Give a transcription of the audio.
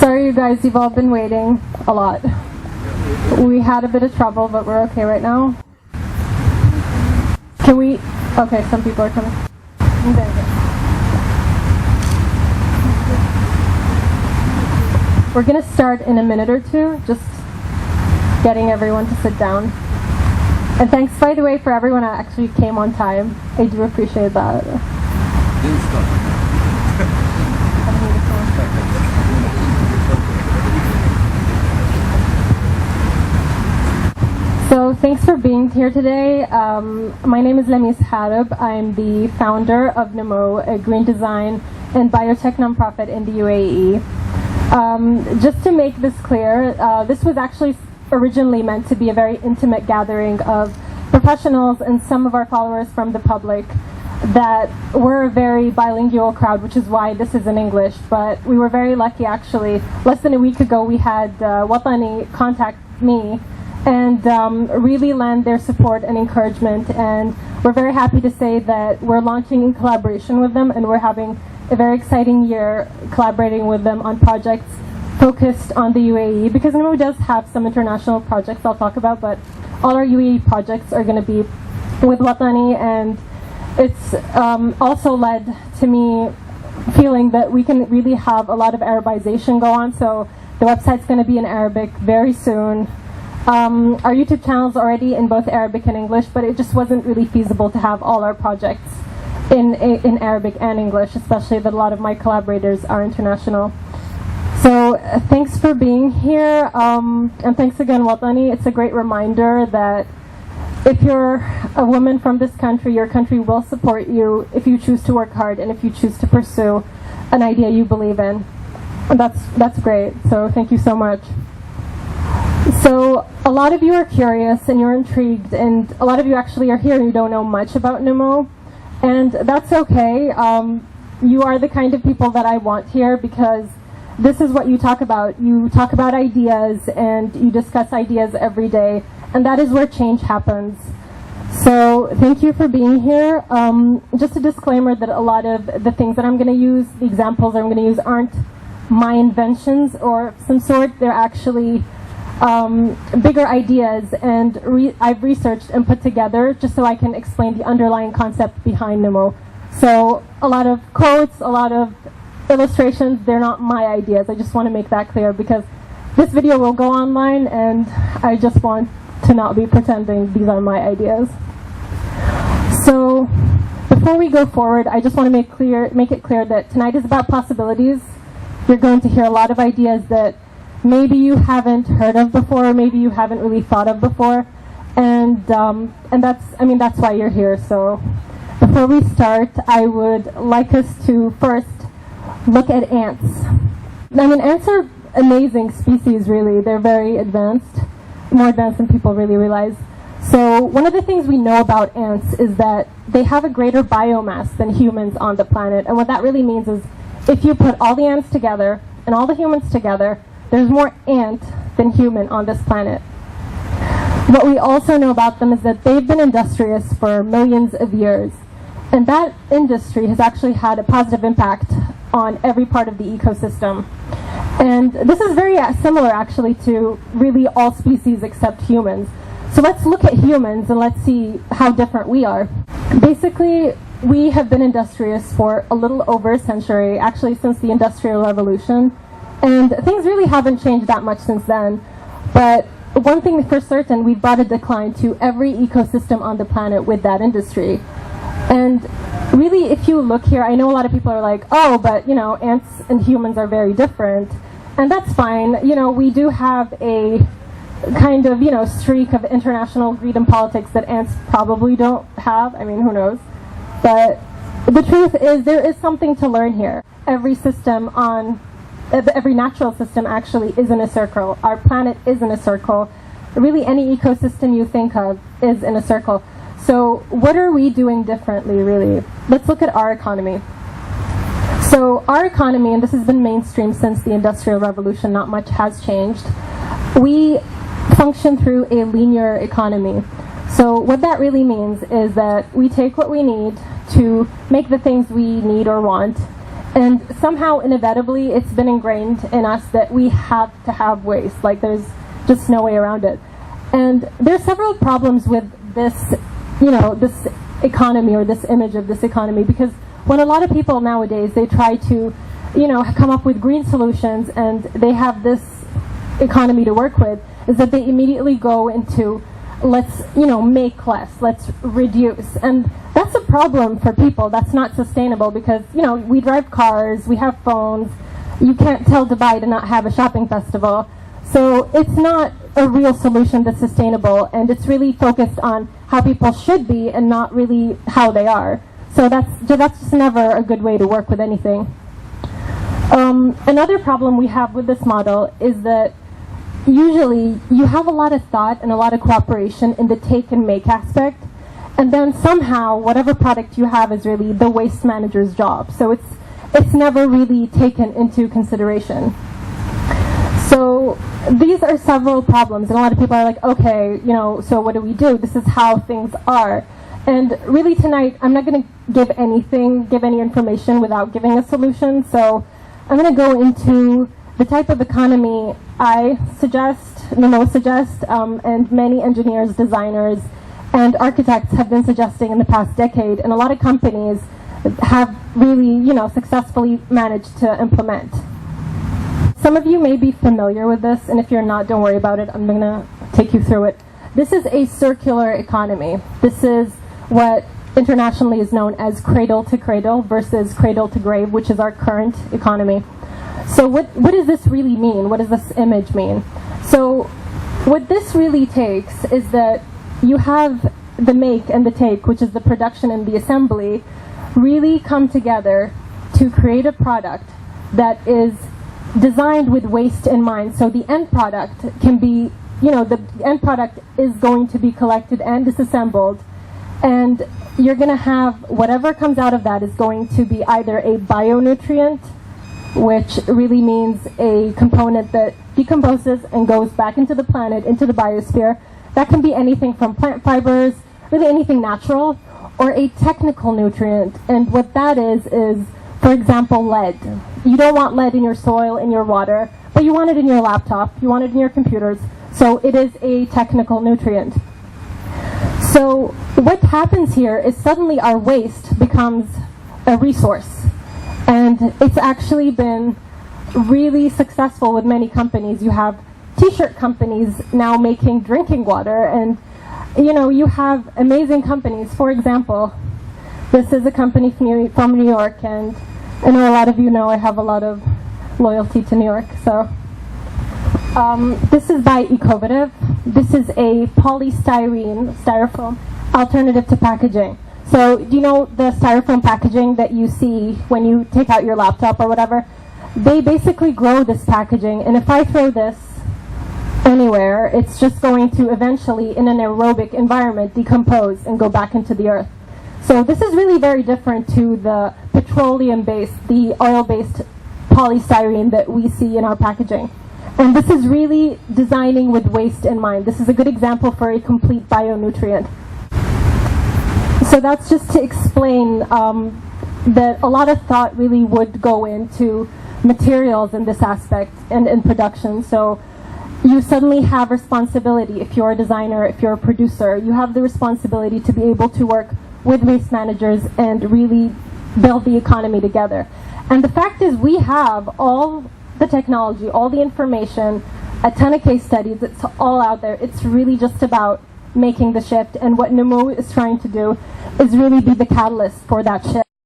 Sorry you guys, you've all been waiting a lot. We had a bit of trouble, but we're okay right now. Can we? Okay, some people are coming. We're going to start in a minute or two, just getting everyone to sit down. And thanks, by the way, for everyone that actually came on time. I do appreciate that. So thanks for being here today. My name is Lamis Harib. I'm the founder of NUMU, a green design and biotech nonprofit in the UAE. Just to make this clear, this was actually originally meant to be a very intimate gathering of professionals and some of our followers from the public that were a very bilingual crowd, which is why this is in English. But we were very lucky, actually. Less than a week ago, we had Watani contact me and really lend their support and encouragement. And we're very happy to say that we're launching in collaboration with them, and we're having a very exciting year collaborating with them on projects focused on the UAE, because NUMU does have some international projects I'll talk about, but all our UAE projects are going to be with Watani, and it's also led to me feeling that we can really have a lot of Arabization go on. So the website's going to be in Arabic very soon. Our YouTube channel's already in both Arabic and English, but it just wasn't really feasible to have all our projects in Arabic and English, especially that a lot of my collaborators are international. So thanks for being here, and thanks again, Watani. It's a great reminder that if you're a woman from this country, your country will support you if you choose to work hard and if you choose to pursue an idea you believe in. And that's great, so thank you so much. So a lot of you are curious and you're intrigued, and a lot of you actually are here and you don't know much about NUMU, and that's okay. You are the kind of people that I want here, because this is what you talk about. You talk about ideas and you discuss ideas every day, and that is where change happens. So thank you for being here. Just a disclaimer that a lot of the things that I'm going to use, the examples I'm going to use, aren't my inventions or some sort. They're actually bigger ideas, and I've researched and put together just so I can explain the underlying concept behind NUMU. So a lot of quotes, a lot of illustrations, they're not my ideas. I just want to make that clear, because this video will go online and I just want to not be pretending these are my ideas. So before we go forward, I just want to make it clear that tonight is about possibilities. You're going to hear a lot of ideas that maybe you haven't heard of before, or maybe you haven't really thought of before, and that's why you're here. So before we start, I would like us to first look at ants. I mean, ants are amazing species, really. They're very advanced, more advanced than people really realize. So one of the things we know about ants is that they have a greater biomass than humans on the planet. And what that really means is if you put all the ants together and all the humans together, there's more ant than human on this planet. What we also know about them is that they've been industrious for millions of years. And that industry has actually had a positive impact on every part of the ecosystem. And this is very similar, actually, to really all species except humans. So let's look at humans and let's see how different we are. Basically, we have been industrious for a little over a century, actually since the Industrial Revolution. And things really haven't changed that much since then. But one thing for certain, we've brought a decline to every ecosystem on the planet with that industry. And really, if you look here, I know a lot of people are like, oh, but, ants and humans are very different. And that's fine. We do have a kind of, streak of international greed and politics that ants probably don't have. I mean, who knows? But the truth is, there is something to learn here. Every natural system actually is in a circle. Our planet is in a circle. Really, any ecosystem you think of is in a circle. So what are we doing differently, really? Let's look at our economy. So our economy, and this has been mainstream since the Industrial Revolution, not much has changed. We function through a linear economy. So what that really means is that we take what we need to make the things we need or want, And somehow, inevitably, it's been ingrained in us that we have to have waste. Like, there's just no way around it. And there's several problems with this, this economy, or this image of this economy, because when a lot of people nowadays, they try to, come up with green solutions, and they have this economy to work with, is that they immediately go into, let's, make less, let's reduce. And that's a problem for people. That's not sustainable, because, we drive cars, we have phones. You can't tell Dubai to not have a shopping festival. So it's not a real solution that's sustainable, and it's really focused on how people should be and not really how they are. So that's just never a good way to work with anything. Another problem we have with this model is that usually you have a lot of thought and a lot of cooperation in the take and make aspect, and then somehow whatever product you have is really the waste manager's job. So it's never really taken into consideration. So these are several problems, and a lot of people are like, okay, so what do we do? This is how things are. And really tonight, I'm not going to give any information without giving a solution. So I'm going to go into the type of economy I suggest, NUMU suggests, and many engineers, designers, and architects have been suggesting in the past decade, and a lot of companies have really, successfully managed to implement. Some of you may be familiar with this, and if you're not, don't worry about it. I'm going to take you through it. This is a circular economy. This is what internationally is known as cradle to cradle versus cradle to grave, which is our current economy. So what does this really mean? What does this image mean? So what this really takes is that you have the make and the take, which is the production and the assembly, really come together to create a product that is designed with waste in mind. So the end product can be, the end product is going to be collected and disassembled, and you're going to have whatever comes out of that is going to be either a bionutrient, which really means a component that decomposes and goes back into the planet, into the biosphere. That can be anything from plant fibers, really anything natural, or a technical nutrient. And what that is, for example, lead. You don't want lead in your soil, in your water, but you want it in your laptop, you want it in your computers. So it is a technical nutrient. So what happens here is suddenly our waste becomes a resource. And it's actually been really successful with many companies. You have t-shirt companies now making drinking water, and you have amazing companies. For example, this is a company from New York, and I know a lot of you know I have a lot of loyalty to New York. So this is by Ecovative. This is a styrofoam alternative to packaging. So do you know the styrofoam packaging that you see when you take out your laptop or whatever? They basically grow this packaging, and if I throw this anywhere, it's just going to eventually, in an aerobic environment, decompose and go back into the earth. So this is really very different to the petroleum-based, the oil-based polystyrene that we see in our packaging. And this is really designing with waste in mind. This is a good example for a complete bionutrient. So that's just to explain that a lot of thought really would go into materials in this aspect and in production. So you suddenly have responsibility. If you're a designer, if you're a producer, you have the responsibility to be able to work with waste managers and really build the economy together. And the fact is, we have all the technology, all the information, a ton of case studies. It's all out there. It's really just about making the shift, and what NUMU is trying to do is really be the catalyst for that shift.